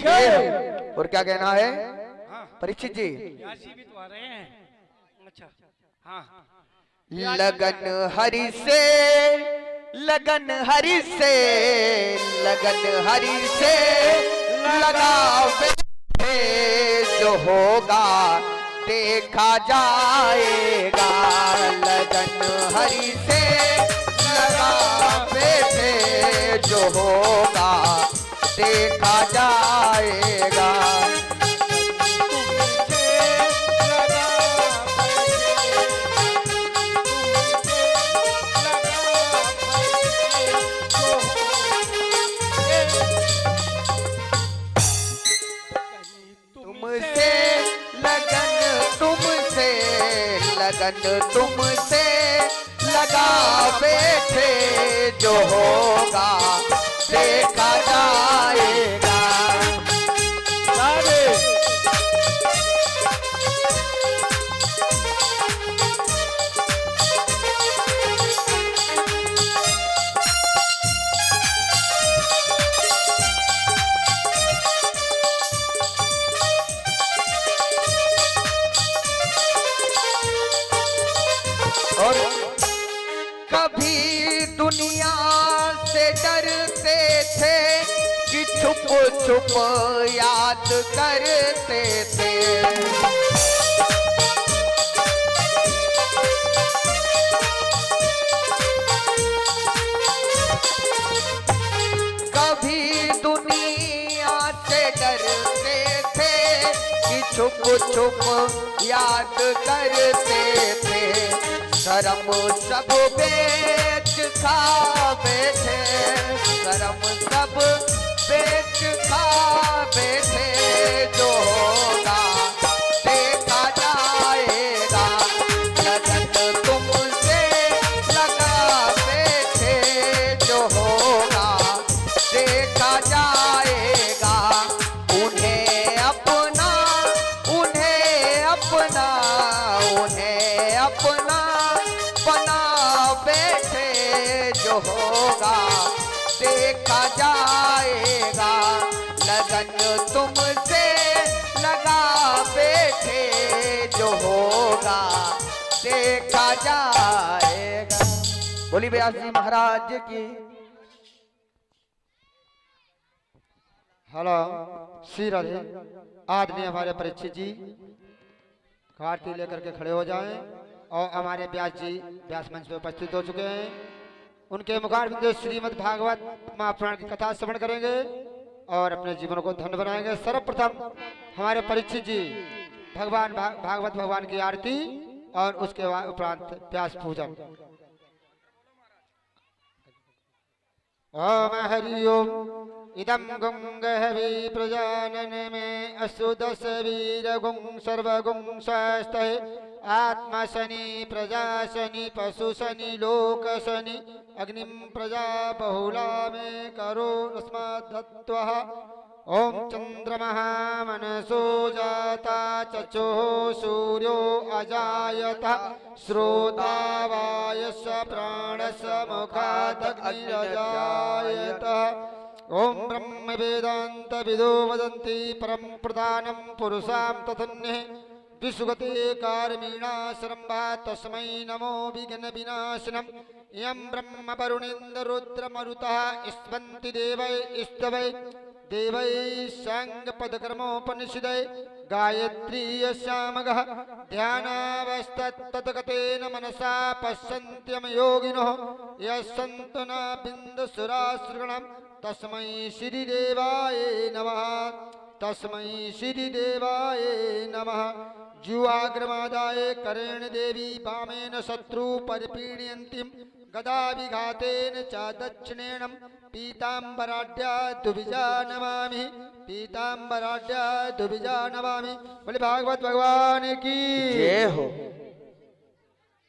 और क्या कहना है परीक्षित जी? भी तो आ रहे हैं। अच्छा हाँ लगन हरि से, लगन हरि से, लगन हरि से लगावे जो होगा देखा जाएगा। लगन हरि से लगावे जो होगा देखा जाएगा। लगन तुमसे लगा बैठे जो होगा देखा जाएगा। और कभी दुनिया से डरते थे कि छुप छुप याद करते थे। कभी दुनिया से डरते थे कि छुप छुप याद करते थे। शर्म सब बेच खा बैठे, शर्म सब बेच खा बैठे जो होगा देखा जाएगा। लगन तुमसे लगा बैठे जो होगा देखा जाएगा। उन्हें अपना, उन्हें अपना, उन्हें अपना बना बैठे जो होगा देखा जाएगा। लगन तुमसे लगा बैठे जो होगा देखा जाएगा। बोली व्यास जी महाराज की। हेलो श्री राधे। आदरणीय हमारे परीक्षित जी कार्ती लेकर के खड़े हो जाएं और हमारे व्यास जी व्यास मंच पे उपस्थित हो चुके हैं। उनके मुखारबिंद श्रीमद् भागवत महापुराण की कथा श्रवण करेंगे और अपने जीवन को धन्य बनाएंगे। सर्वप्रथम हमारे परीक्षित जी भगवान भागवत भगवान की आरती और उसके उपरांत व्यास पूजन। ओम हरि ओम। इदं गुंगहवी प्रजानन में असुदस वीर गुं सर्वगुं शास्ते आत्मा शनि प्रजा शनि पशु शनि लोक शनि अग्निम प्रजा बहुला में करो रस्माद्वः। ओम चंद्रमः मनसो जाता चक्षो सूर्यो अजायतः श्रोता वायस प्राणस मुखादग्निरजायतः। ओम ब्रह्म वेदांत विदो वदन्ति परम प्रधानं पुरुषां तथन्ये विसुगते कारमीणाश्रम्भा तस्मै नमो विघ्न विनाशनम्। यं ब्रह्म वरुणेन्द्र रुद्र मरुतः स्तवन्ति देवै स्तवै देवै सांग पदकर्मोपनिषदै गायत्री श्यामगः ध्यानावस्थितगतेन मनसा पश्यन्त्यम योगिनः यस्सन्तु न बिन्दुसुरासृगणम्। तस्मै श्रीदेवाय नमः, तस्मै श्रीदेवाय नमः। जुवाग्रमादाय करेण देवी वामेन शत्रु परिपीडयन्तीं गदा विघातेन च दक्षिणेन पीताम्बराढ्या दुविजा नमामि, पीताम्बराढ्या दुविजा नमामि। बोले भागवत भगवान की जय हो।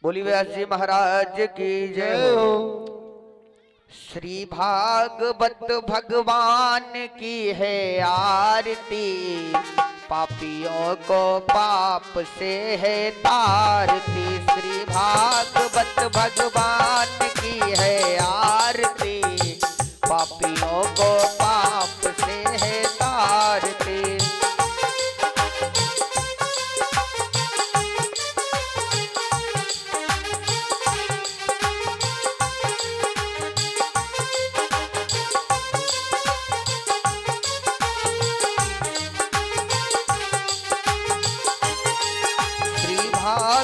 बोली व्यास जी महाराज की जय हो। श्री भागवत भगवान की है आरती, पापियों को पाप से है तारती। श्री भागवत भगवान की है आरती, पापियों को पाप से है तारती।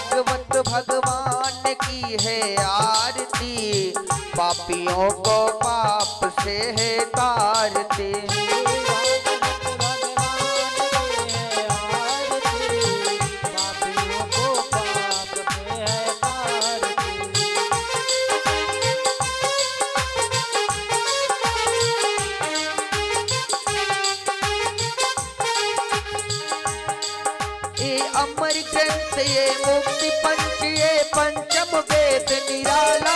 भागवत भगवान की है आरती, पापियों को पाप से है तारती। अमर ग्रंथ ये मुक्ति पंच ये पंचम वेद निराला,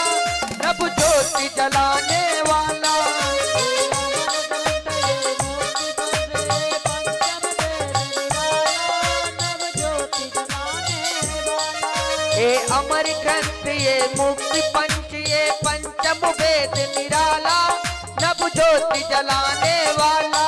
नभ ज्योति जलाने वाला। ये अमर ग्रंथ ये मुक्ति पंच ये पंचम वेद निराला, नभ ज्योति जलाने वाला।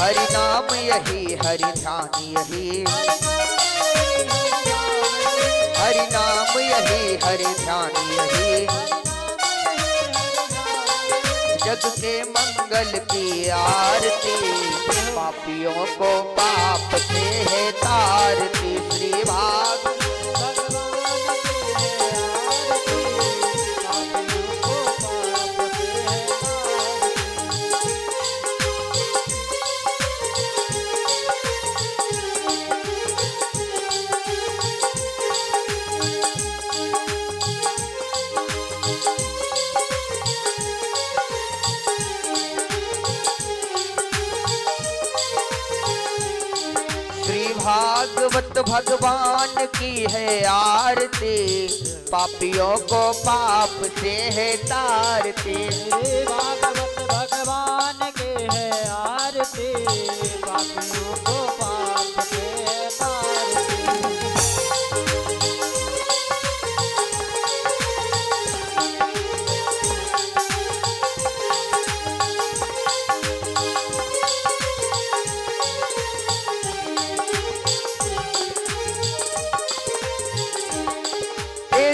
हरि नाम यही हरि ध्यान यही, हरि नाम यही हरि ध्यान यही, जग के मंगल की आरती, पापियों को पाप से है तारती। श्री भाग भागवत भगवान की है आरती, पापियों को पाप से है तारती। भागवत भगवान के है आरती, पापियों को पाप से है तारती।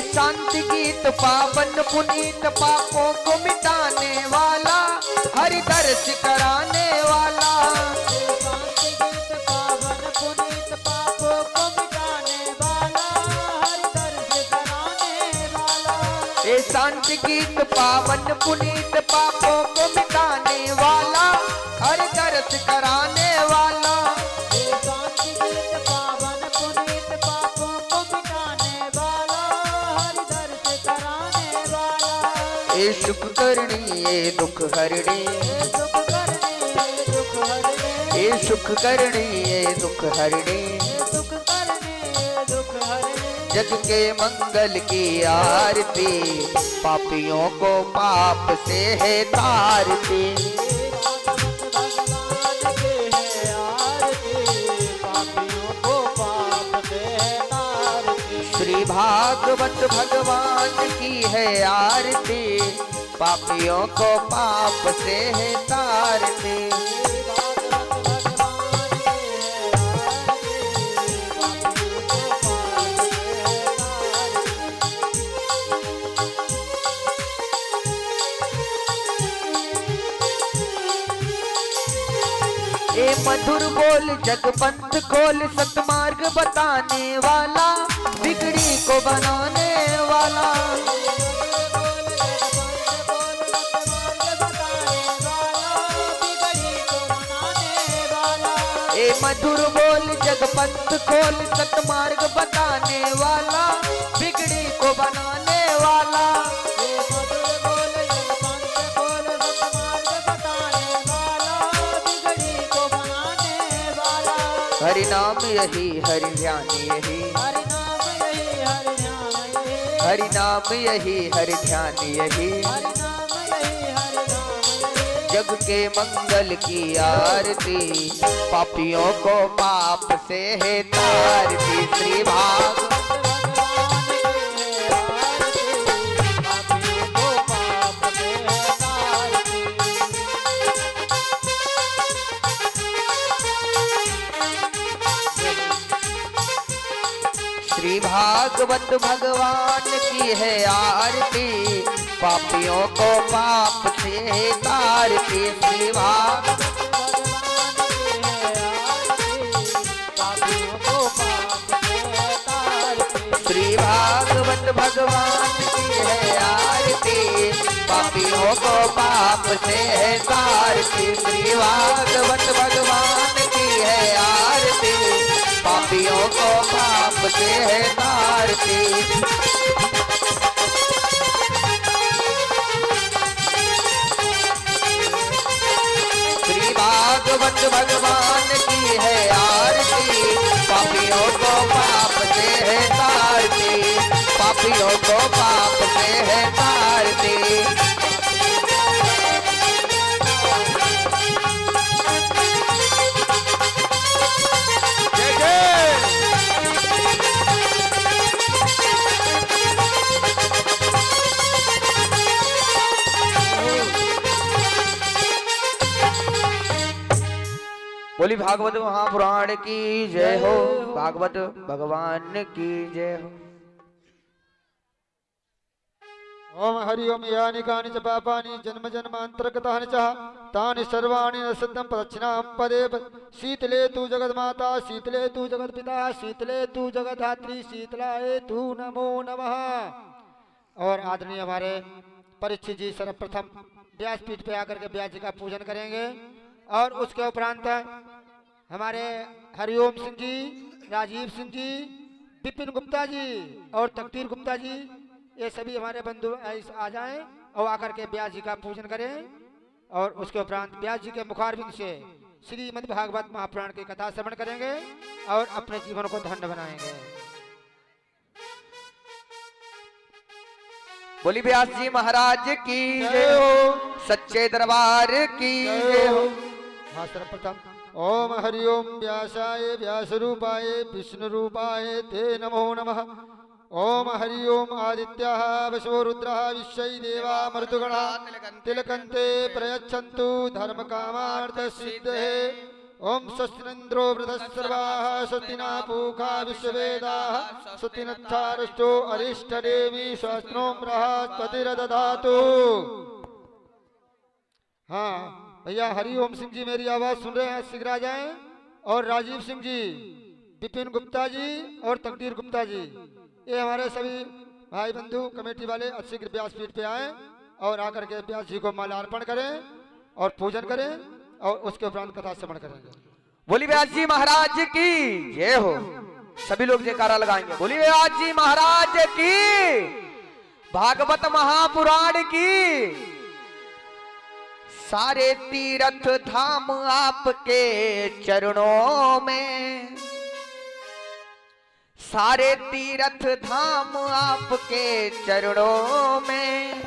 शांति गीत पावन पुनीत, पापों को मिटाने वाला, हरि दर्श कराने वाला। शांति गीत पावन पुनीत, पापों को मिटाने वाला, हरि दर्श कराने वाला। ये शांति गीत पावन पुनीत, पापों को मिटाने वाला, हरि दर्श कराने वाला। शांति गीत पावन पुनीत, पापों को मिटाने वाला, हरि दर्श कराने वाला। ये सुख करनी ये दुख हरणी, सुख करने दुख हरने, ये सुख करनी ये दुख हरणी, सुख करने दुख हरने। जग के मंगल की आरती, पापियों को पाप से है तारती। भगवान के है आरती, पापियों को पाप से है तारती। श्री भागवत भगवान की है आरती, पापियों को पाप से है तारती। ए मधुर बोल जगपंथ खोल, सतमार्ग बताने वाला, बिगड़ी को बनाने वाला। ए मधुर बोल जगपंथ खोल, सतमार्ग बताने वाला, बिगड़ी को बनाने वाला। हरि नाम यही हरि ध्यान यही, हरि नाम यही हरि ध्यान यही, हरि नाम यही हरि ध्यान यही, हरि नाम यही हरि नाम यही। जग के मंगल की आरती, पापियों को पाप से है तारती। श्री भाग भगवान के है आरती, पापियों को पाप से है तारती। श्री भागवत भगवान की है आरती, पापियों को पाप से तारते श्री भाग श्री भागवत भगवान की है आरती पापियों को पाप से तारती श्री भागवत भगवान की है आरती पापियों को पाप से तारती भागवत भगवान की है आरती पापियों को पाप से है तारती पापियों को पाप से है तारती जय जय बोली भागवत महापुराण की जय हो भागवत भगवान की जय हो। ओम हरि ओम यानि कानि च पापानि जन्म जन्मांतरगतानि च तानि सर्वाणि न सिद्धं प्रदक्षिणां पदे शीतले तु जगन्माता शीतले तु जगत्पिता शीतले तु जगद्धात्री शीतलाय तु नमो नमः। और आदरणीय हमारे परीक्षित जी सर्वप्रथम व्यासपीठ पे आकर के व्यास जी का पूजन करेंगे और उसके उपरांत हमारे हरिओम सिंह जी, राजीव सिंह जी, विपिन गुप्ता जी और तकदीर गुप्ता जी ये सभी हमारे बंधु आ जाएं और आकर के व्यास जी का पूजन करें और उसके उपरांत व्यास जी के मुखारबिंद से श्रीमद् भागवत महापुराण की कथा श्रवण करेंगे और अपने जीवन को धन्य बनाएंगे। बोली व्यास जी महाराज की जय हो सच्चे दरबार की जय हो। हाँ सर्वप्रथम ओम हरि ओम व्यासाय व्यास रूपाय विष्णु रूपाय ते नमो नमः। ओम हरि ओम आदित्याः वशो रुद्रः विश्वै देवा मरुतगणा तिलकन्ते प्रयच्छन्तु धर्म कामार्थ सिद्धये। ओम स्वस्तिन्द्रो वृद्धस्सर्वाः स्वस्तिना पूषा विश्ववेदाः स्वस्तिनक्षारष्टो अरिष्टदेवी स्वस्तिनो बृहस्पतिर्दधातु। हाँ भैया हरि ओम सिंह जी मेरी आवाज सुन रहे हैं शीघ्र आ जाएं और राजीव सिंह जी, विपिन गुप्ता जी और तकदीर गुप्ता जी ये हमारे सभी भाई बंधु कमेटी वाले शीघ्र व्यासपीठ पे आए और आकर के व्यास जी को माल्यार्पण करें और पूजन करें और उसके उपरांत कथा श्रवण करेंगे। बोली व्यास जी महाराज की जय हो। सभी लोग जयकारा लगाएंगे। बोली व्यास जी महाराज की, भागवत महापुराण की। सारे तीर्थ धाम आपके चरणों में, सारे तीर्थ धाम आपके चरणों में।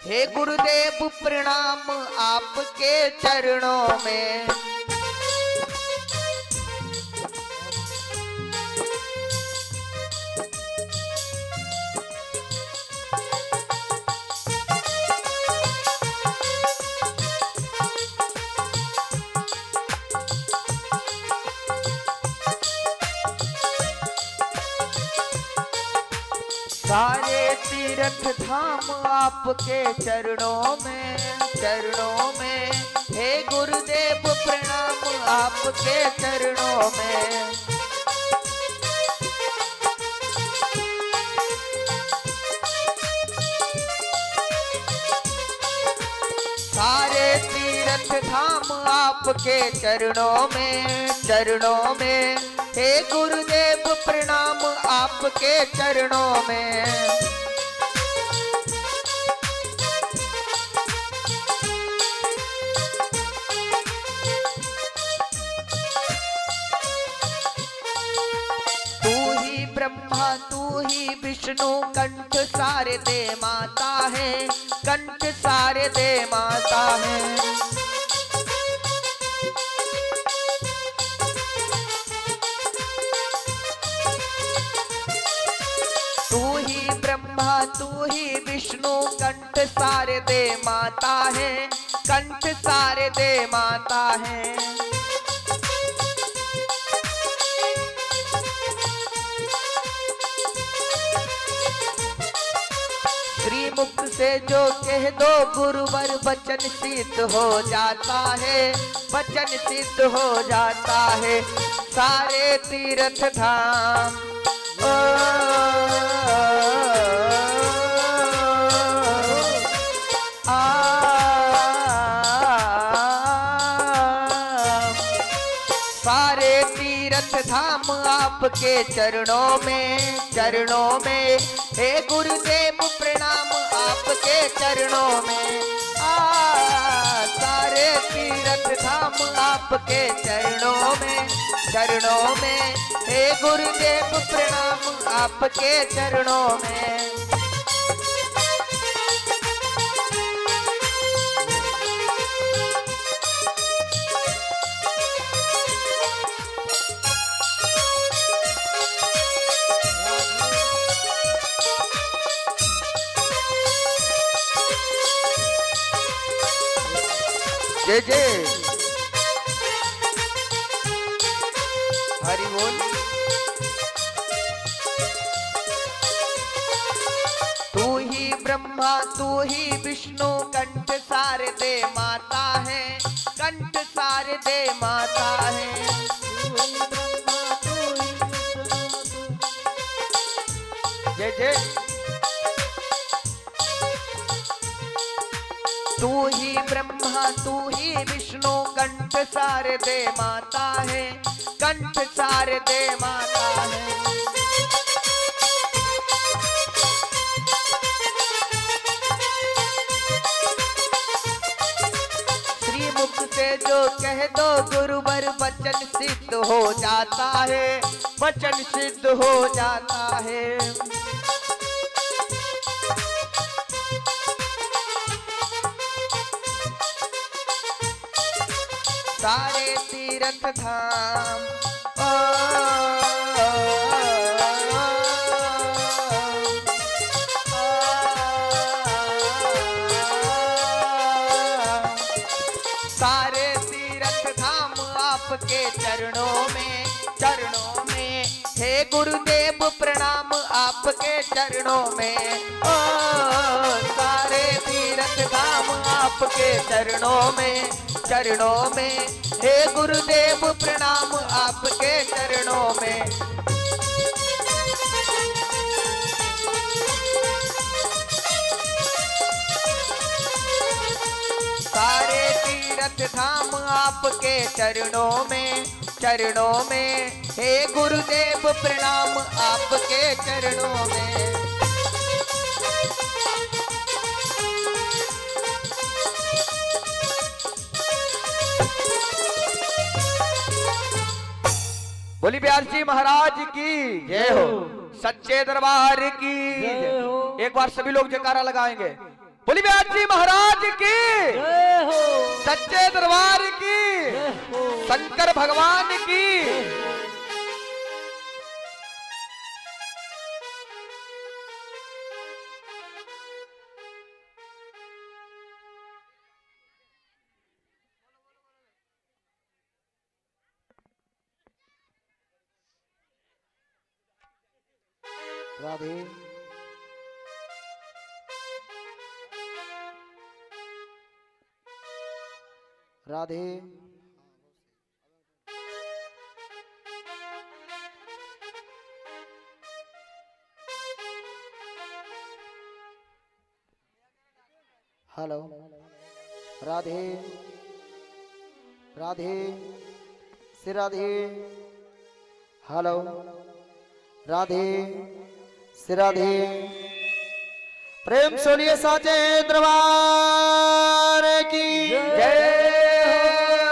हे गुरुदेव प्रणाम आपके चरणों में। सारे तीर्थ धाम आपके चरणों में, चरणों में। हे गुरुदेव प्रणाम आपके चरणों में। सारे तीर्थ धाम आपके चरणों में, चरणों में। हे गुरुदेव प्रणाम आपके चरणों में। तू ही ब्रह्मा तू ही विष्णु कंठ सारे दे माता है, कंठ सारे दे माता है। तू ही ब्रह्मा तू ही विष्णु कंठ सारे दे माता है, कंठ सारे दे माता है। श्री मुख से जो कह दो गुरुवर वचन सिद्ध हो जाता है, वचन सिद्ध हो जाता है। सारे तीर्थ धाम सारे तीर्थ धाम आपके चरणों में, चरणों में। हे गुरुदेव प्रणाम आपके चरणों में। सारे तीर्थ धाम आपके चरणों में, चरणों में। हे गुरुदेव प्रणाम आपके चरणों में। जय जय हरि बोल। तू ही ब्रह्मा तू ही विष्णु, कंठ शारदे माता है, कंठ शारदे माता है। जय जय। तू ही ब्रह्मा तू ही विष्णु, कंठ शारदे माता है, कंठ शारदे माता है। श्री मुख से जो कह दो गुरुवर वचन सिद्ध हो जाता है, वचन सिद्ध हो जाता है। सारे तीर्थ धाम सारे तीर्थ धाम आपके चरणों में, चरणों में। हे गुरुदेव प्रणाम आपके चरणों में। सारे तीर्थ धाम आपके चरणों में, चरणों में। हे गुरुदेव प्रणाम आपके चरणों में। सारे तीर्थ धाम आपके चरणों में, चरणों में। हे गुरुदेव प्रणाम आपके चरणों में। बोली व्यास जी महाराज की जय हो, सच्चे दरबार की जय हो। एक बार सभी लोग जयकारा लगाएंगे। बोली व्यास जी महाराज की जय हो, सच्चे दरबार की जय हो, शंकर भगवान की। राधे राधे। हेलो राधे राधे श्री राधे। हेलो राधे श्री राधे। प्रेम सोनिए साचे दरबार की जय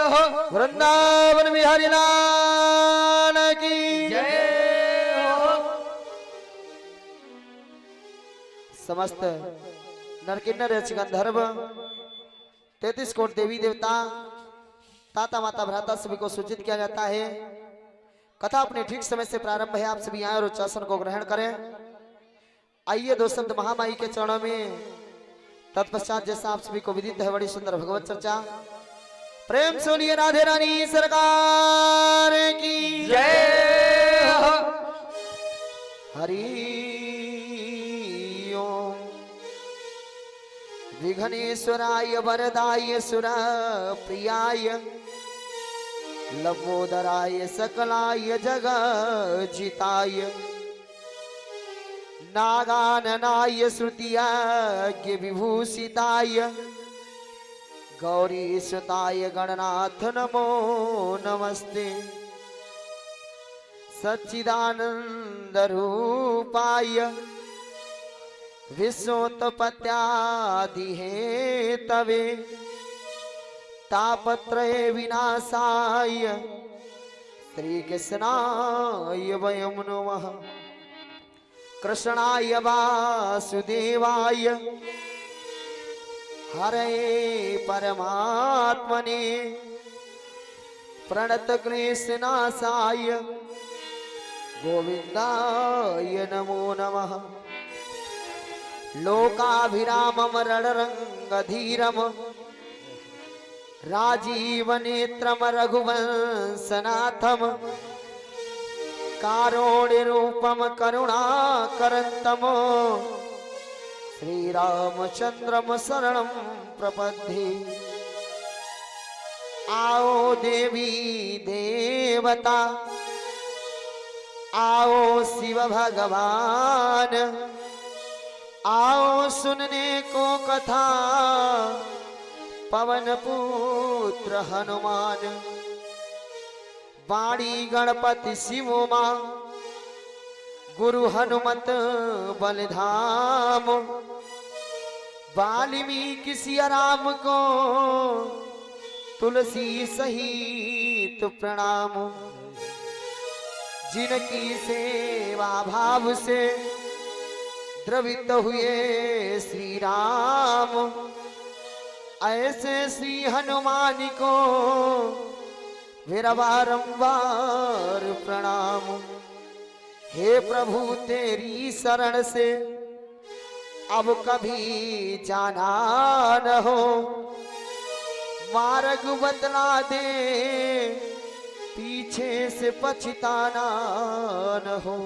हो। वृंदावन बिहारी लाल की जय हो। समस्त नरकिन्नर गंधर्व 33 कोट देवी देवता ताता माता भ्राता सभी को सूचित किया जाता है। कथा अपने ठीक समय से प्रारंभ है। आप सभी आए और उच्चासन को ग्रहण करें। आइए दो शब्द महामाई के चरणों में। तत्पश्चात जैसा आप सभी को विदित है बड़ी सुंदर भगवत चर्चा। प्रेम सोनिए राधे रानी सरकार की जय हो। हरि ओम विघ्नेश्वराय वरदाय सुर प्रियाय लंबोदराय सकलाय जगजिताय नागाननाय श्रुतियाज्ञ विभूषिताय गौरी सुताय गणनाथ नमो नमस्ते सच्चिदानंद रूपाय विश्वोत्पत्त्यादि हेतवे तापत्रय विनाशाय श्री कृष्णाय वयं नमः कृष्णाय वासुदेवाय हरे परमात्मने प्रणत क्लेशनाशाय गोविंदाय नमो नमः लोकाभिरामं रणरंगधीरम राजीवनेत्रम रघुवंशनाथम कारुण्यरूपम करुणाकरन्तम श्रीरामचंद्रम शरणं प्रपद्ये आओ देवी देवता आओ शिव भगवान आओ सुनने को कथा पवन पुत्र हनुमान वाणी गणपति शिव मां गुरु हनुमत बलधाम वाल्मीकि सिया राम को तुलसी सहित प्रणाम जिनकी सेवा भाव से द्रवित हुए श्री राम ऐसे श्री हनुमान को मेरा बारंबार प्रणाम हे प्रभु तेरी शरण से अब कभी जाना न हो मार्ग बतला दे पीछे से पछताना न हो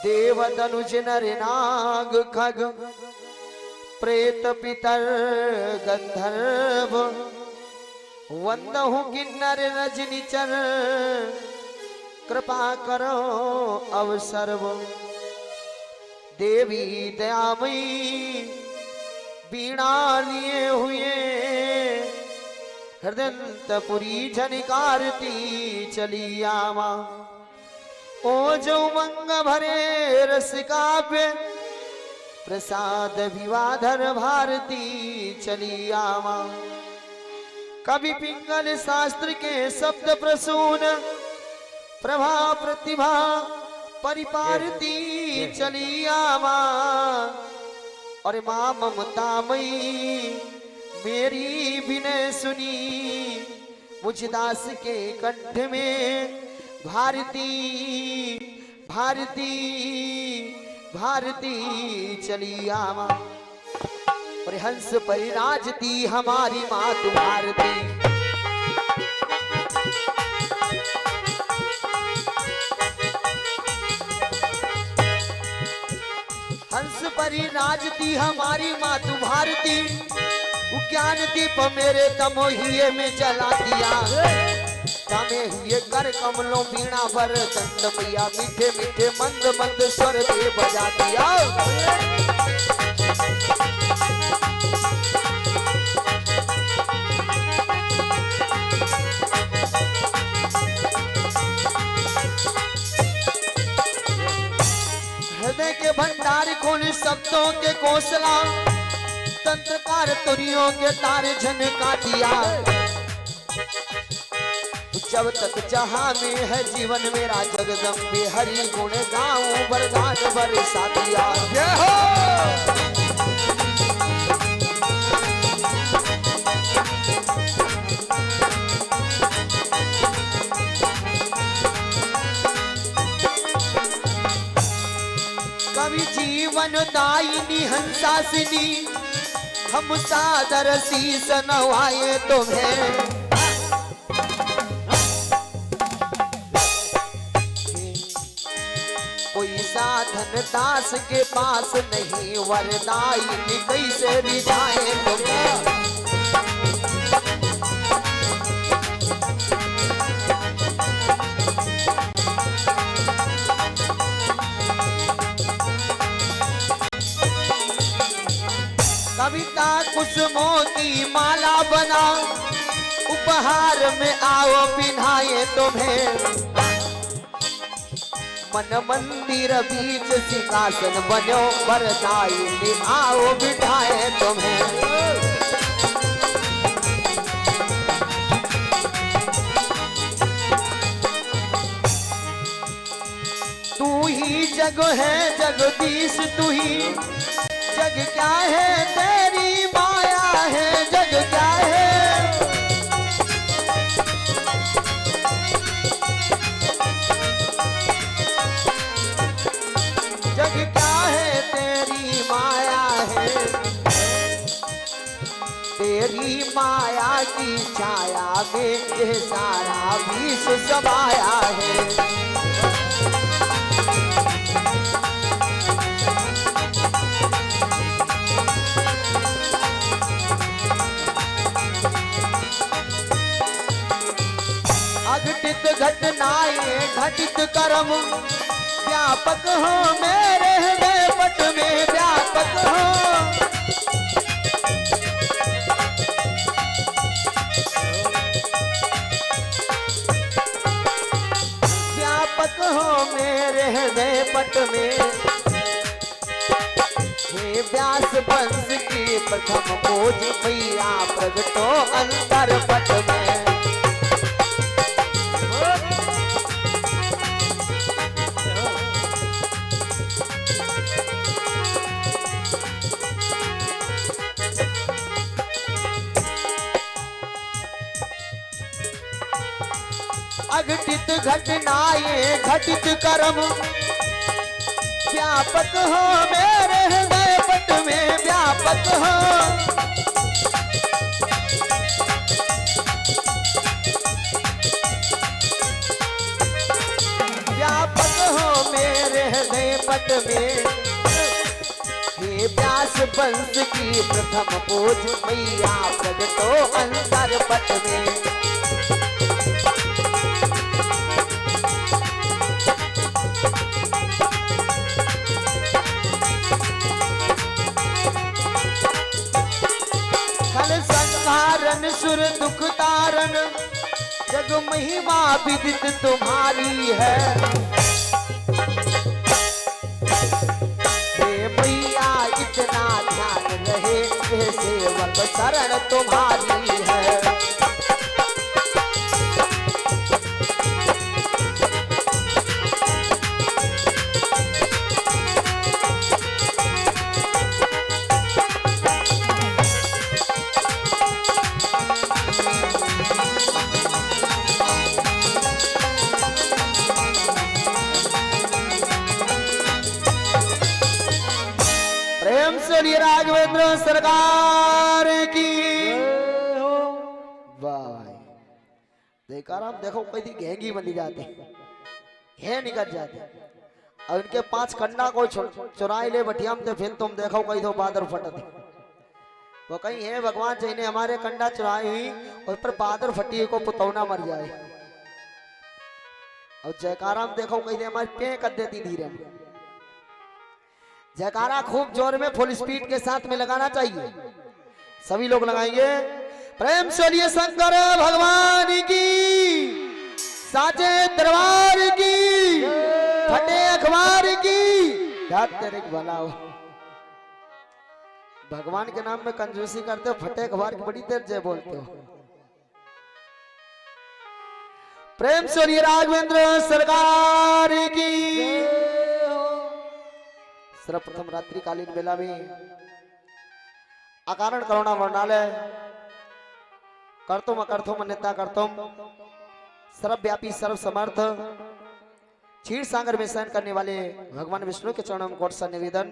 देव धनुज नर नाग खग प्रेत पितर गंधर्व वंदहु किन्नर रजनिचर कृपा करो अवसर्व देवी दयामयी बीणा लिए हुए हृदयंतपुरी झनिकारती चली आवा ओ जो मंग भरे रस काव्य प्रसाद विवाधर भारती चली आवा कवि पिंगल शास्त्र के शब्द प्रसून प्रभा प्रतिभा परिपारती चली आवा और मां ममतामयी मेरी विनय सुनी मुझ दास के कंठ में भारती भारती भारती चली आवा और हंस परिराजती हमारी मातु भारती हंस परिराजती हमारी मातु भारती ज्ञान दीप मेरे तमोहिए में जला दिया तमे हुए कर कमलों बीणा वर दंड मैया मीठे मीठे मंद मंद स्वर दे बजा दिया हृदय के भंडार खोल शब्दों के घोषला तंत्रकार तुरियों के तार झनका दिया जब तक जहां में है जीवन मेरा जगदम्बे हरि गुण गाऊं वरदान बरसा दिया जय हो कवि जीवन दायिनी हंसासिनी हम सादर शीस नवाए तुम्हें कोई सा धन दास के पास नहीं, वरदाई कैसे रिझाए तुम्हें। कविता कुसुमों की माला बना, उपहार में आओ पिन्हाए तुम्हें। मन मंदिर बीच सिंहासन बनो, वरदाई आओ बिठाए तुम्हें। तू ही जग है जगदीश, तू ही जग क्या है, तेरी माया है जग क्या है। जग क्या है तेरी माया है, तेरी माया की छाया में ये सारा विश्व समाया है। अघटित घटनाएं घटित कर्म, व्यापक हो मेरे हृदय पट में व्यापक हो। व्यापक हो मेरे हृदय पट में, हे व्यास वंश की प्रथम खोज मैया प्रगटो अंतर पट में। अघटित घटनाएं घटित कर्म, व्यापक हो मेरे हृदय पट में व्यापक हो। व्यापक हो मेरे हृदय पट में, हे व्यास वंश की प्रथम खोज मैया प्रगटो अंतर पट में। संहारन सुर दुख तारन, जग महिमा विदित तुम्हारी है। हे मैया इतना ध्यान रहे, हे सेवक शरण तुम्हारी है। राघवेंद्र सरकार की वाह। देखा राम, देखो कहीं घेंगी बनी जाते है निकल जाते, और इनके 5 कंडा को चुराई ले बटियाम थे, फिर तुम देखो कहीं तो बादर फटते। वो कहीं है भगवान चाहिए हमारे कंडा चुराई हुई और पर बादर फटी को पुतौना मर जाए। और जयकाराम देखो कहीं हमारी पे कर देती धीरे। जयकारा खूब जोर में फुल स्पीड के साथ में लगाना चाहिए। सभी लोग लगाएंगे। प्रेम से लिए शंकर भगवान की, साचे दरबार की, फटे अखबार की। तेरे भला हो, भगवान के नाम में कंजूसी करते हो, फटे अखबार की बड़ी देर जय बोलते हो। प्रेम से लिए राघवेंद्र सरकार की। सर्वप्रथम रात्रि कालीन बेला में अकारण करुणा वर्णालय करतुम अकर्थुम अन्यथा करतुम सर्वव्यापी सर्व समर्थ क्षीर सागर में शयन करने वाले भगवान विष्णु के चरणों में कोट सा निवेदन,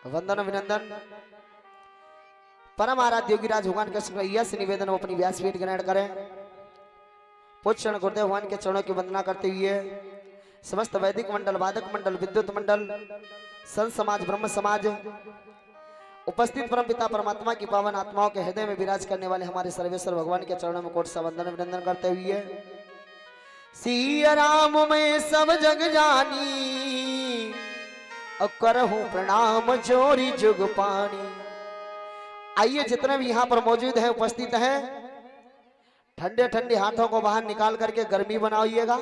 वंदन अभिनंदन। परम आराध्य योगीराज भगवान के यश निवेदन वो अपनी व्यासपीठ ग्रहण करें। पूज्य गुरुदेव भगवान के चरणों की वंदना करते हुए समस्त वैदिक मंडल, वादक मंडल, विद्युत मंडल, संत समाज, ब्रह्म समाज, उपस्थित परम पिता परमात्मा की पावन आत्माओं के हृदय में विराज करने वाले हमारे सर्वेश्वर भगवान के चरणों में कोट सा वंदन अभिनंदन करते हुए सिया राम में सब जग जानी और करहूं प्रणाम जोरी जुग पानी। आइए जितने भी यहाँ पर मौजूद हैं, उपस्थित हैं, ठंडे ठंडे हाथों को बाहर निकाल करके गर्मी बनाइएगा।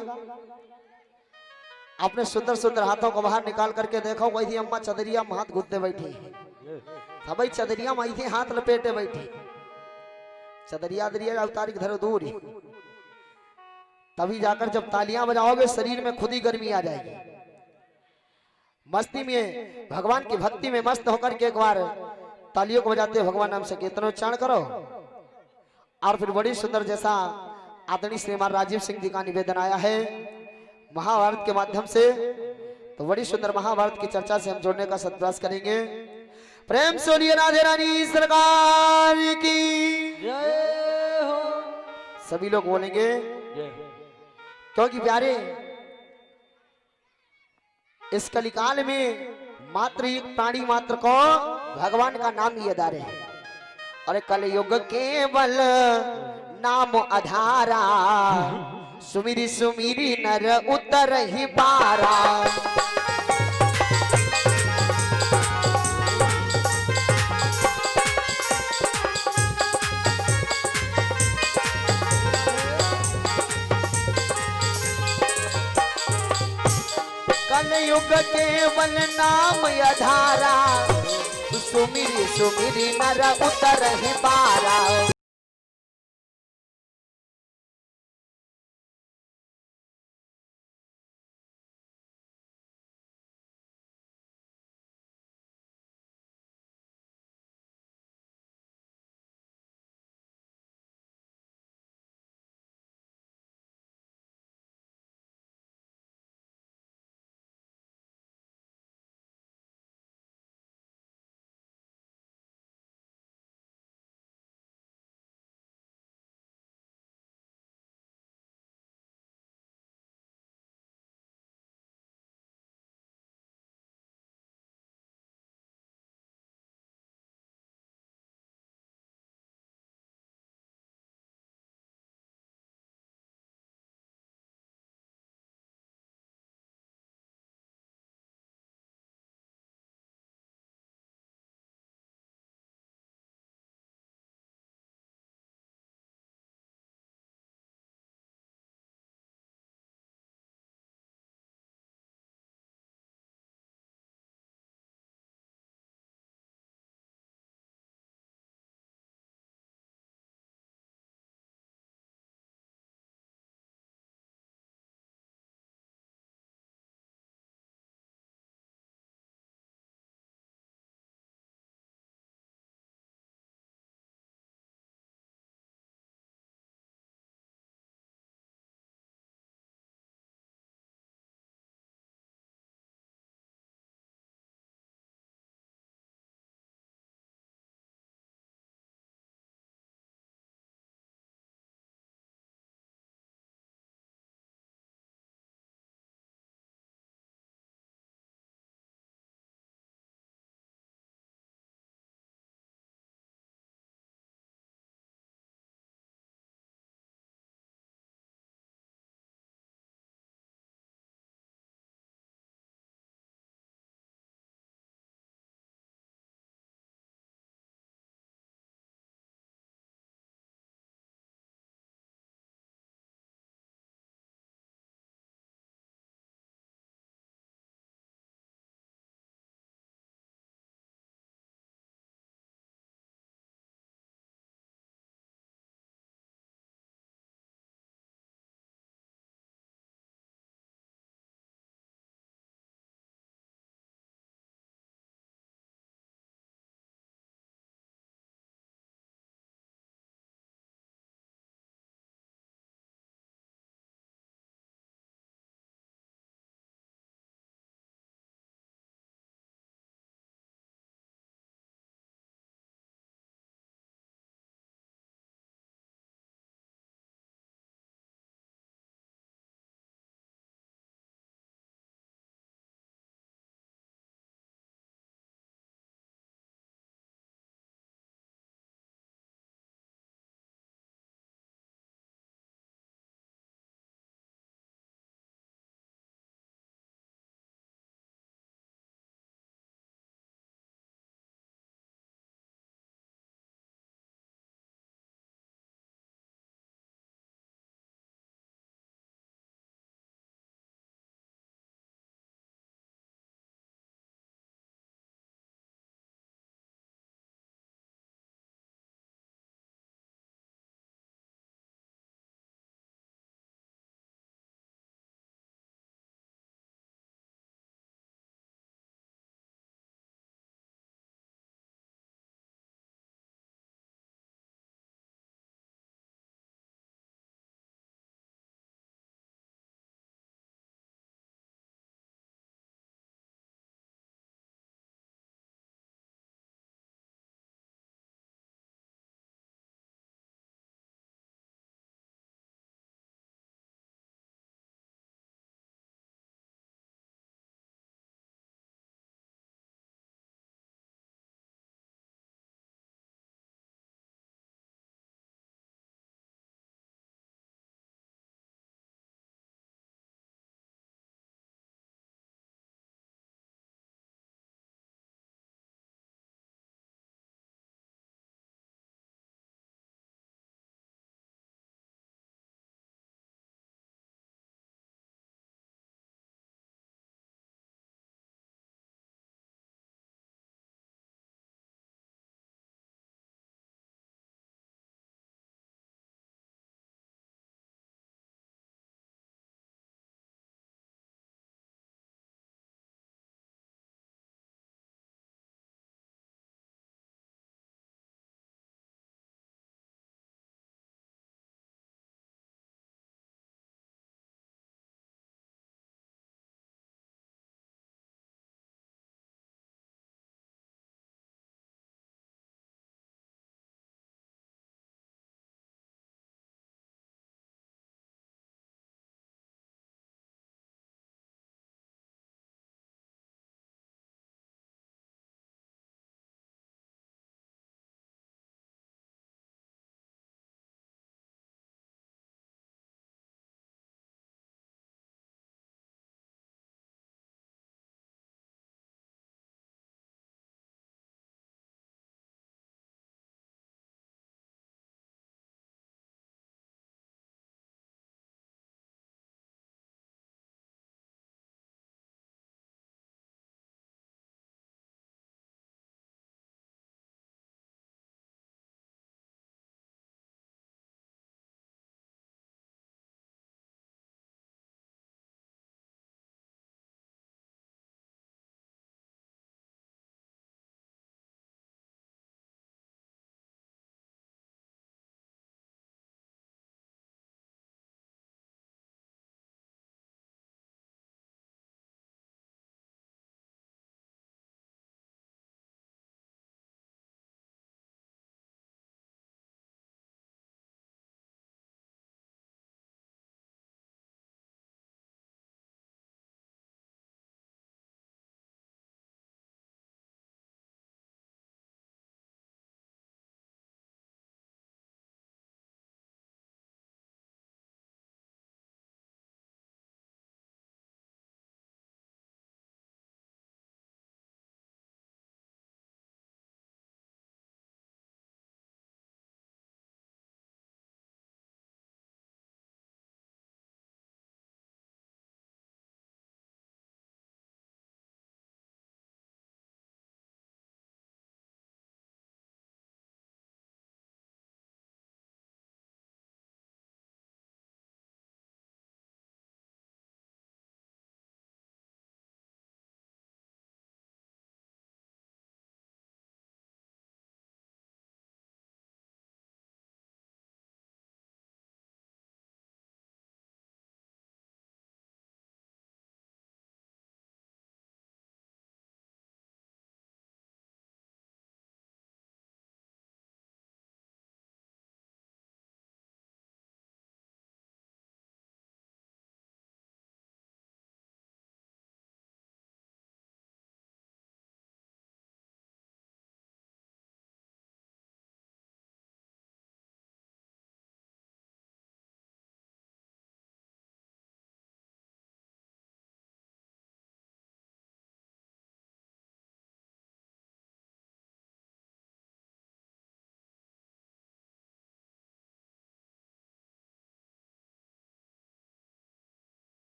अपने सुंदर सुंदर हाथों को बाहर निकाल करके देखो, वही अम्मा चदरिया में हाथ घुटते बैठी सभी चदरिया में ऐसे हाथ लपेटे बैठी। चदरिया दरिया उतारी धरो दूर, तभी जाकर जब तालियां बजाओगे शरीर में खुद ही गर्मी आ जाएगी। मस्ती में, भगवान की भक्ति में मस्त होकर के एक बार तालियों को बजाते भगवान नाम से कीर्तन उच्चारण करो। और फिर बड़ी सुंदर, जैसा आदरणीय श्रीमान राजीव सिंह जी का निवेदन आया है महाभारत के माध्यम से, तो बड़ी सुंदर महाभारत की चर्चा से हम जोड़ने का सत्प्रयास करेंगे। प्रेम सोनिए राधे रानी सरकार की जय हो। सभी लोग बोलेंगे, क्योंकि प्यारे इस कलिकाल में मात्र एक प्राणी मात्र को भगवान का नाम लिए जा रहे हैं। और कलयुग केवल नाम आधारा, सुमिरी सुमिरी नर उतर ही पारा। कलयुग केवल नाम आधारा, सुमिरी सुमिरी नर उतर ही पारा।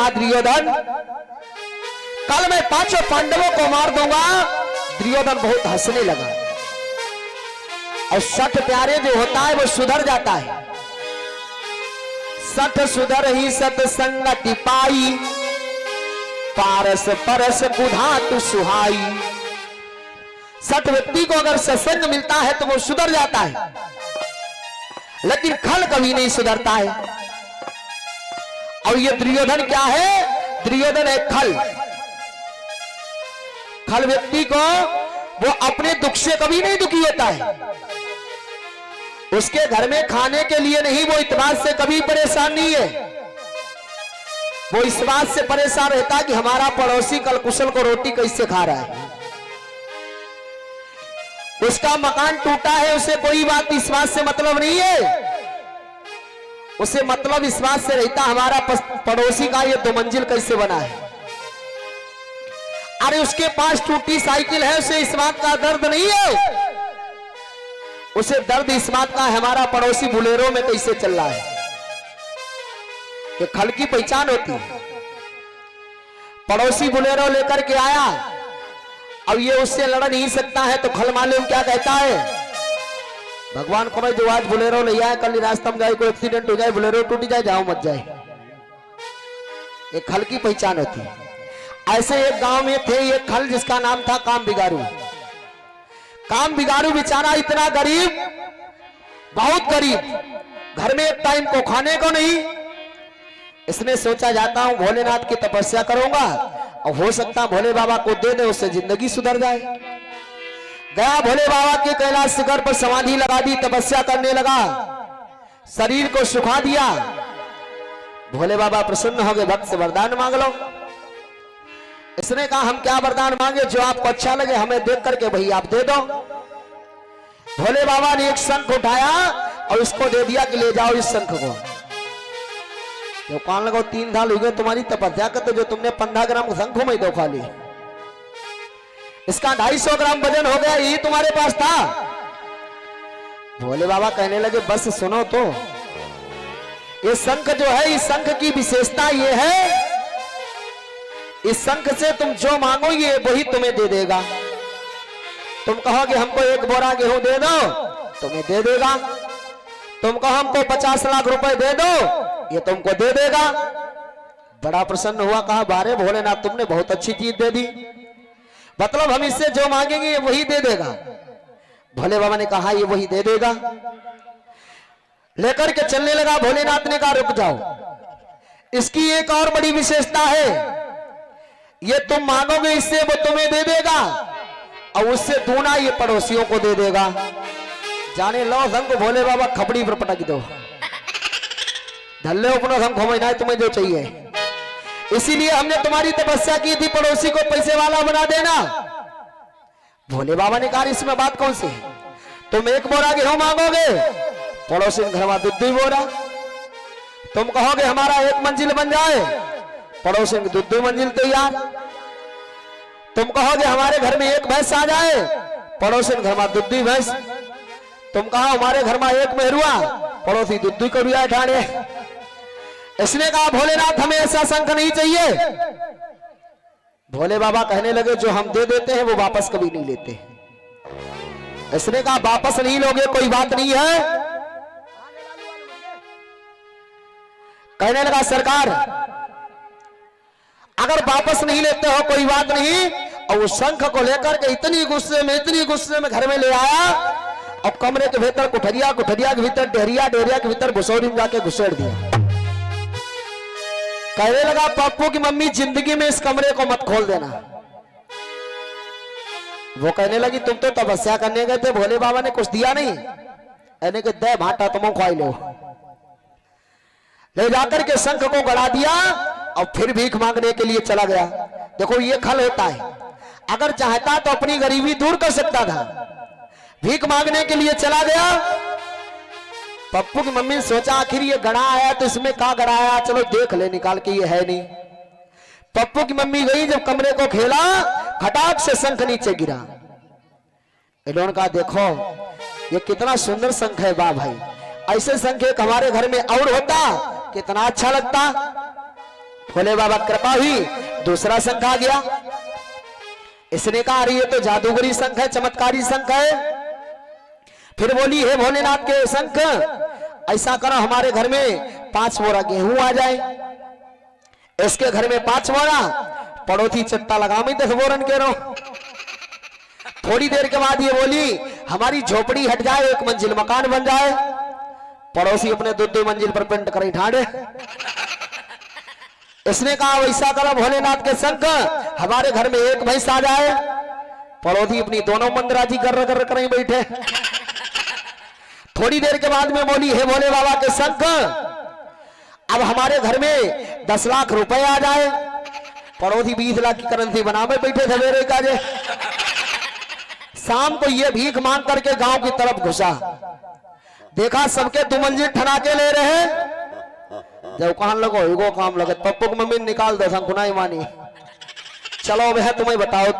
लगा दुर्योधन, कल मैं 5 पांडवों को मार दूंगा। दुर्योधन बहुत हंसने लगा। और सठ प्यारे जो होता है वो सुधर जाता है। सठ सुधर ही सतसंगति पाई, पारस परस कुधात सुहाई। सठ व्यक्ति को अगर सत्संग मिलता है तो वो सुधर जाता है, लेकिन खल कभी नहीं सुधरता है। और ये दुर्योधन क्या है? दुर्योधन है खल। खल व्यक्ति को वो अपने दुख से कभी नहीं दुखी होता है। उसके घर में खाने के लिए नहीं, वो इस बात से कभी परेशान नहीं है। वो इस बात से परेशान रहता है कि हमारा पड़ोसी कल कुशल को रोटी कैसे खा रहा है। उसका मकान टूटा है, उसे कोई बात इस बात से मतलब नहीं है। उसे मतलब इस बात से रहता हमारा पड़ोसी का ये 2 मंजिल कैसे बना है। अरे उसके पास टूटी साइकिल है, उसे इस बात का दर्द नहीं है। उसे दर्द इस बात का है हमारा पड़ोसी बुलेरो में कैसे चल रहा है। ये खल की पहचान होती है। पड़ोसी बुलेरो लेकर के आया, अब ये उससे लड़ नहीं सकता है, तो खल मालूम क्या कहता है? भगवान को मैं जो आज बुलेरो ले आया, कल रास्ते में जाए कोई एक्सीडेंट हो जाए, बुलेरो टूट जाए, जाओ मत जाए। एक खल की पहचान होती है। ऐसे एक गांव में थे एक खल जिसका नाम था काम बिगारू। काम बिगारू बेचारा इतना गरीब, बहुत गरीब, घर में एक टाइम को खाने को नहीं। इसने सोचा जाता हूं भोलेनाथ की तपस्या करूंगा और हो सकता भोले बाबा को दे दे, उससे जिंदगी सुधर जाए। गया भोले बाबा के कैलाश शिखर पर समाधि लगा दी, तपस्या करने लगा, शरीर को सुखा दिया। भोले बाबा प्रसन्न हो गए, भक्त से वरदान मांग लो। इसने कहा हम क्या वरदान मांगे, जो आपको अच्छा लगे हमें देख करके भाई आप दे दो। भोले बाबा ने एक शंख उठाया और इसको दे दिया कि ले जाओ इस शंख को। जो कान लगाओ 3 साल हो गए तुम्हारी तपस्या करते, जो तुमने 15 ग्राम शंख में दो खाली, इसका 250 ग्राम वजन हो गया, यही तुम्हारे पास था। भोले बाबा कहने लगे बस सुनो तो, ये शंख जो है, इस शंख की विशेषता ये है, इस शंख से तुम जो मांगो ये वही तुम्हें दे देगा। तुम कहोगे हमको 1 बोरा गेहूं दे दो, तुम्हें दे देगा। तुम कहो हमको 50 लाख रुपए दे दो, ये तुमको दे देगा। बड़ा प्रसन्न हुआ, कहा बारे भोलेनाथ तुमने बहुत अच्छी चीज दे दी, मतलब हम इससे जो मांगेंगे ये वही दे देगा। भोले बाबा ने कहा ये वही दे देगा। लेकर के चलने लगा। भोलेनाथ ने कहा रुक जाओ, इसकी एक और बड़ी विशेषता है, ये तुम मांगोगे इससे वो तुम्हें दे देगा, और उससे दूना ये पड़ोसियों को दे देगा। जाने लो शंख भोले बाबा खपड़ी पर पटक दो, धल्ले अपना शंख होना है तुम्हें जो चाहिए। इसीलिए हमने तुम्हारी तपस्या की थी, पड़ोसी को पैसे वाला बना देना। भोले बाबा ने कहा इसमें बात कौन सी, तुम 1 बोरा गेहूं मांगोगे, पड़ोसी घर में 2 बोरा। तुम कहोगे हमारा 1 मंजिल बन जाए, पड़ोसी में 2 मंजिल तैयार। तुम कहोगे हमारे घर में 1 भैंस आ जाए, पड़ोसी के घर में 2 भैंस। तुम कहो हमारे घर में 1 मेहरुआ, पड़ोसी 2 कड़ुआ ठाणे। इसने कहा भोलेनाथ हमें ऐसा शंख नहीं चाहिए। भोले बाबा कहने लगे जो हम दे देते हैं वो वापस कभी नहीं लेते। इसने कहा वापस नहीं लोगे कोई बात नहीं है। कहने लगा सरकार अगर वापस नहीं लेते हो कोई बात नहीं। और उस शंख को लेकर के इतनी गुस्से में घर में ले आया और कमरे के भीतर कुठरिया के भीतर डेहरिया के भीतर भुसौरी में जाके घुसेड़ दिया। कहने लगा पप्पू की मम्मी जिंदगी में इस कमरे को मत खोल देना। वो कहने लगी तुम तो तपस्या करने गए थे, भोले बाबा ने कुछ दिया नहीं, यानी कि दे भाटा तुम खाई लो। ले जाकर के शंख को गड़ा दिया और फिर भीख मांगने के लिए चला गया। देखो ये खल होता है, अगर चाहता तो अपनी गरीबी दूर कर सकता था, भीख मांगने के लिए चला गया। पप्पू की मम्मी ने सोचा आखिर ये गड़ा आया तो इसमें क्या गड़ा आया, चलो देख ले निकाल के, ये है नहीं। पप्पू की मम्मी गई, जब कमरे को खेला खटाक से शंख नीचे गिरा। इन्होंने कहा देखो ये कितना सुंदर शंख है वाह भाई, ऐसे शंख एक हमारे घर में और होता कितना अच्छा लगता। भोले बाबा कृपा हुई, दूसरा शंख आ गया। इसने कहा अरे ये तो जादूगरी शंख है, चमत्कारी शंख है। फिर बोली हे भोलेनाथ के शंख, ऐसा करो हमारे घर में 5 बोरा गेहूं आ जाए। इसके घर में 5 बोरा, पड़ोसी चट्टा लगा में 10 बोरन के रो। थोड़ी देर के बाद ये बोली हमारी झोपड़ी हट जाए, 1 मंजिल मकान बन जाए। पड़ोसी अपने 2-2 मंजिल पर पेंट करें ठाड़े। इसने कहा वैसा करो भोलेनाथ के शंख, हमारे घर में 1 भैंस आ जाए। पड़ोसी अपनी दोनों मंदराजी कर करें बैठे। थोड़ी देर के बाद में बोली हे भोले बाबा के शंख, अब हमारे घर में 10 लाख रुपए आ जाए। पड़ोसी 20 लाख की करेंसी बनावे बैठे सवेरे काजे। शाम को ये भीख मांग करके गांव की तरफ घुसा, देखा सबके 2 मंजिल ठनाके ले रहे। जब कहां लगो एगो काम लगे, पप्पू की मम्मी निकाल दो शंकुनाई मानी, चलो वह तुम्हें बताओ।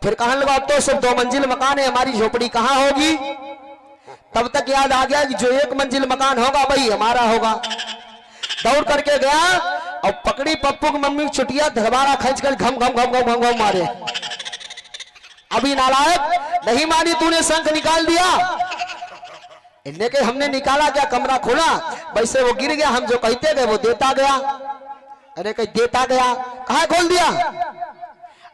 फिर कहां लगा अब तो सब 2 मंजिल मकान है, हमारी झोपड़ी कहां होगी। तब तक याद आ गया कि जो 1 मंजिल मकान होगा वही हमारा होगा। दौड़ करके गया और पकड़ी पप्पू की मम्मी चुटिया धरबारा खींच कर घम घम घम घम घम मारे। अभी नालायक नहीं मानी, तूने शंख निकाल दिया। इन्हें के हमने निकाला क्या, कमरा खोला वैसे वो गिर गया, हम जो कहते गए वो देता गया। अरे कहीं देता गया, कहा खोल दिया।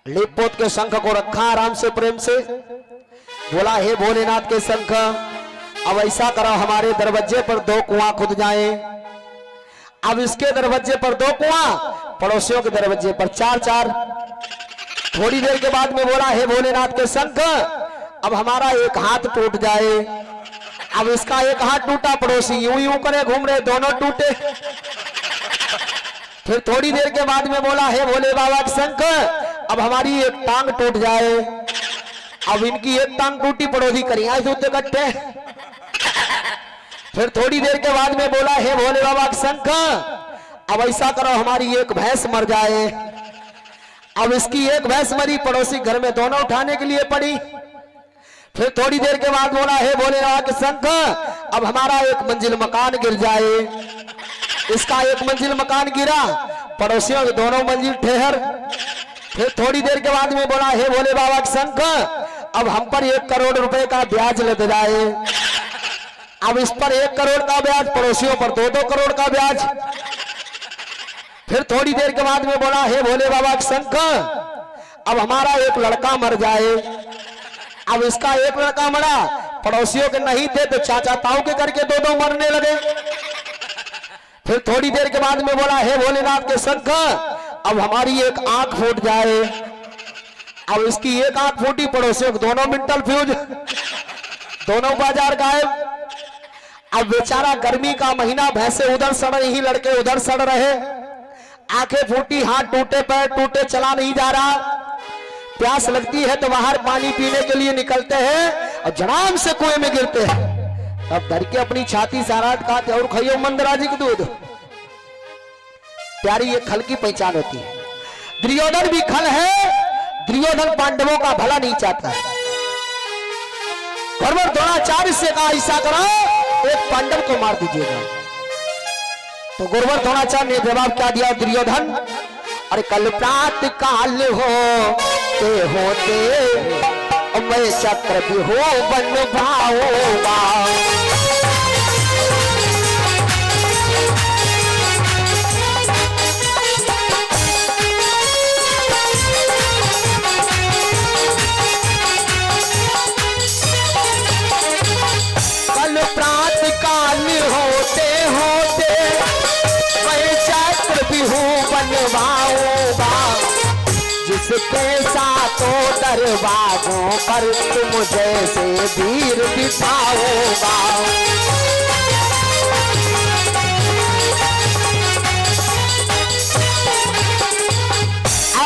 लिप पोत के शंख को रखा आराम से प्रेम से, बोला हे भोलेनाथ के शंख, अब ऐसा करो हमारे दरवाजे पर 2 कुआं खुद जाए। अब इसके दरवाजे पर 2 कुआं, पड़ोसियों के दरवाजे पर 4-4। थोड़ी देर के बाद में बोला हे भोलेनाथ के शंख, अब हमारा 1 हाथ टूट जाए। अब इसका 1 हाथ टूटा, पड़ोसी यूं यूं करे घूम रहे, दोनों टूटे। फिर थोड़ी देर के बाद में बोला हे भोले बाबा के शंख, अब हमारी 1 टांग टूट जाए। अब इनकी 1 टांग टूटी, पड़ोसी करिया सूते कट्टे। फिर थोड़ी देर के बाद में बोला हे भोले बाबा के शंख, अब ऐसा करो हमारी 1 भैंस मर जाए। अब इसकी 1 भैंस मरी, पड़ोसी घर में दोनों उठाने के लिए पड़ी। फिर थोड़ी देर के बाद बोला हे भोले बाबा के शंख, अब हमारा 1 मंजिल मकान गिर जाए। इसका 1 मंजिल मकान गिरा, पड़ोसियों के दोनों मंजिल ठहर। फिर थोड़ी देर के बाद में बोला हे भोले बाबा के शंख, अब हम पर 1 करोड़ रुपए का ब्याज लग जाए। अब इस पर 1 करोड़ का ब्याज, पड़ोसियों पर 2-2 करोड़ का ब्याज। फिर थोड़ी देर के बाद में बोला हे भोले बाबा के शंख, अब हमारा 1 लड़का मर जाए। अब इसका 1 लड़का मरा, पड़ोसियों के नहीं थे तो चाचा ताऊ के करके 2-2 मरने लगे। फिर थोड़ी देर के बाद में बोला हे भोलेनाथ के शंख, अब हमारी 1 आंख फूट जाए। अब इसकी 1 आंख फूटी, पड़ोसियों के दोनों मेंटल फ्यूज, दोनों बाजार गायब। अब बेचारा गर्मी का महीना, भैंसे उधर सड़ रही, लड़के उधर सड़ रहे। आंखें फूटी, हाथ टूटे, पैर टूटे, चला नहीं जा रहा। प्यास लगती है तो बाहर पानी पीने के लिए निकलते हैं और जड़ाम से कुएं में गिरते हैं। अब धर के अपनी छाती सारात खाते और खाइयो मंदराजी का दूध। प्यारी ये खल की पहचान होती है। दुर्योधन भी खल है, दुर्योधन पांडवों का भला नहीं चाहता है। धर्म द्रोणाचार्य से कहा ऐसा करो 1 पांडव को मार दीजिएगा। तो गुरुवर द्रोणाचार्य ने जवाब क्या दिया, दुर्योधन अरे कल प्रात काल होते मैं चक्र भी हो बन भाऊंगा। कल प्रात काल होते होते मैं चक्र भी हूँ बनवाऊंगा। जिसके साथों दरवाजों पर तुम जैसे वीर बिठाऊंगा।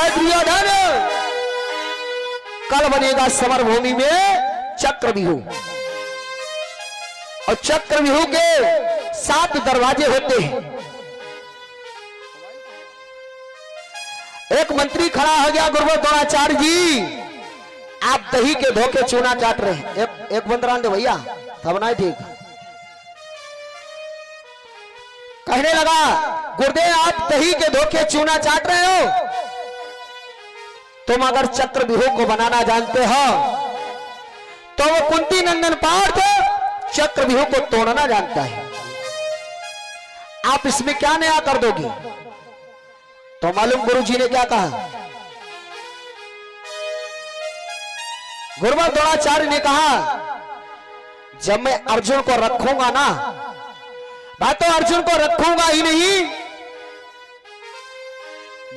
दुर्योधन कल बनेगा समर भूमि में चक्रव्यूह, और चक्रव्यूह के 7 दरवाजे होते हैं। एक मंत्री खड़ा हो गया, गुरुवर द्रोणाचार्य जी आप दही के धोखे चूना चाट रहे हैं। एक बंदरान दे भैया तब ना ठीक। कहने लगा गुरुदेव आप दही के धोखे चूना चाट रहे हो, तुम अगर चक्रव्यूह को बनाना जानते हो तो वो कुंती नंदन पार्थ चक्रव्यूह को तोड़ना जानता है, आप इसमें क्या नया कर दोगे? तो मालूम गुरुजी ने क्या कहा? गुरुवर द्रोणाचार्य ने कहा जब मैं अर्जुन को रखूंगा ना, मैं तो अर्जुन को रखूंगा ही नहीं।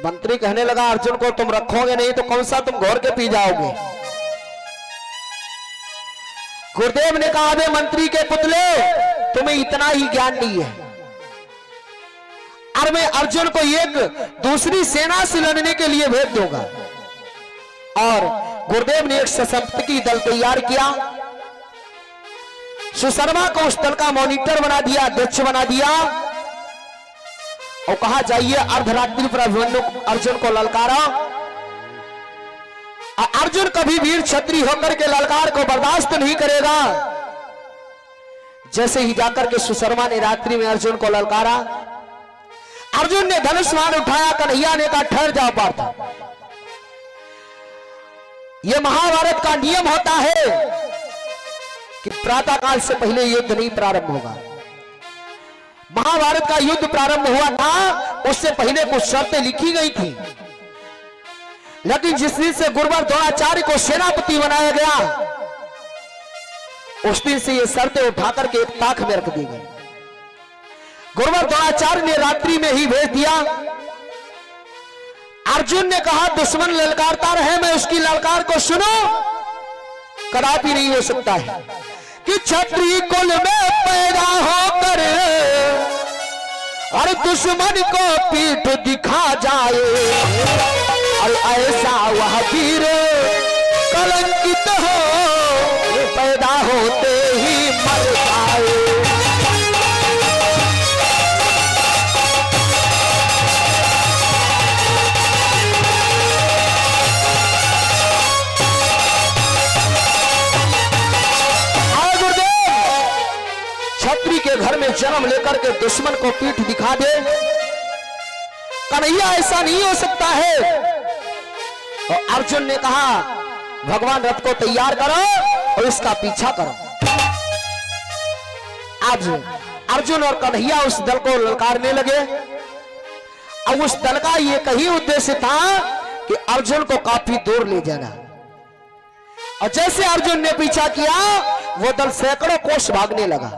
मंत्री कहने लगा अर्जुन को तुम रखोगे नहीं तो कौन सा तुम घोर के पी जाओगे? गुरुदेव ने कहा बे मंत्री के पुतले, तुम्हें इतना ही ज्ञान नहीं है, और मैं अर्जुन को एक दूसरी सेना से लड़ने के लिए भेज दूंगा। और गुरुदेव ने एक सशक्ति दल तैयार किया, सुशर्मा को उस दल का मॉनिटर बना दिया, अध्यक्ष बना दिया, और कहा जाइए अर्धरात्रि पर अर्जुन को ललकारा। अर्जुन कभी वीर क्षत्रिय होकर के ललकार को बर्दाश्त नहीं करेगा। जैसे ही जाकर के सुशर्मा ने रात्रि में अर्जुन को ललकारा, अर्जुन ने धनुष बाण उठाया, कन्हैया ने कहा ठहर जाओ पार्थ, यह महाभारत का नियम होता है कि प्रातः काल से पहले युद्ध नहीं प्रारंभ होगा। महाभारत का युद्ध प्रारंभ हुआ था उससे पहले कुछ शर्तें लिखी गई थी, लेकिन जिस दिन से गुरुवर द्रोणाचार्य को सेनापति बनाया गया उस दिन से ये शर्तें उठाकर के एक ताक में रख दी गई। गुरुवर द्रोणाचार्य ने रात्रि में ही भेज दिया। अर्जुन ने कहा दुश्मन ललकारता रहे, मैं उसकी ललकार को सुनो, कदापि नहीं हो सकता है कि क्षत्रिय कुल में पैदा होकर और दुश्मन को पीठ दिखा जाए, और ऐसा वह वीर कलंकित हो पैदा होते ही मर जाए। क्षत्रिय के घर में जन्म लेकर के दुश्मन को पीठ दिखा दे, कन्हैया ऐसा नहीं हो सकता है। और अर्जुन ने कहा भगवान रथ को तैयार करो और इसका पीछा करो। आज अर्जुन और कन्हैया उस दल को ललकारने लगे। अब उस दल का ये कही उद्देश्य था कि अर्जुन को काफी दूर ले जाना, और जैसे अर्जुन ने पीछा किया वो दल सैकड़ों कोस भागने लगा।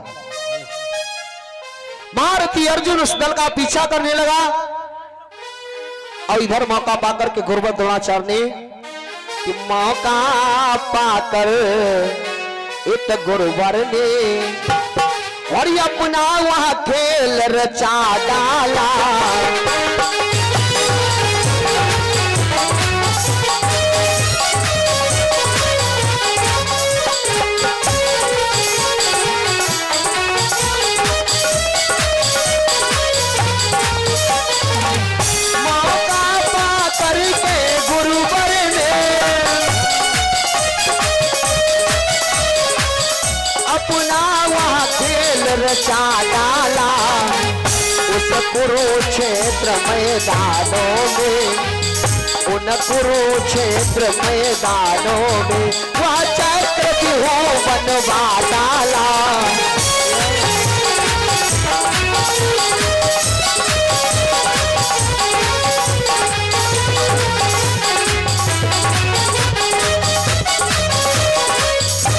महारथी अर्जुन उस दल का पीछा करने लगा, और इधर मौका पाकर के गुरुवर द्रोणाचार्य ने कि मौका पाकर इत गुरुवर ने और अपना वह खेल रचा डाला। रचा डाला उस कुरुक्षेत्र मैदानों में, उन कुरुक्षेत्र मैदानों में वह चक्रव्यूह बनवा डाला।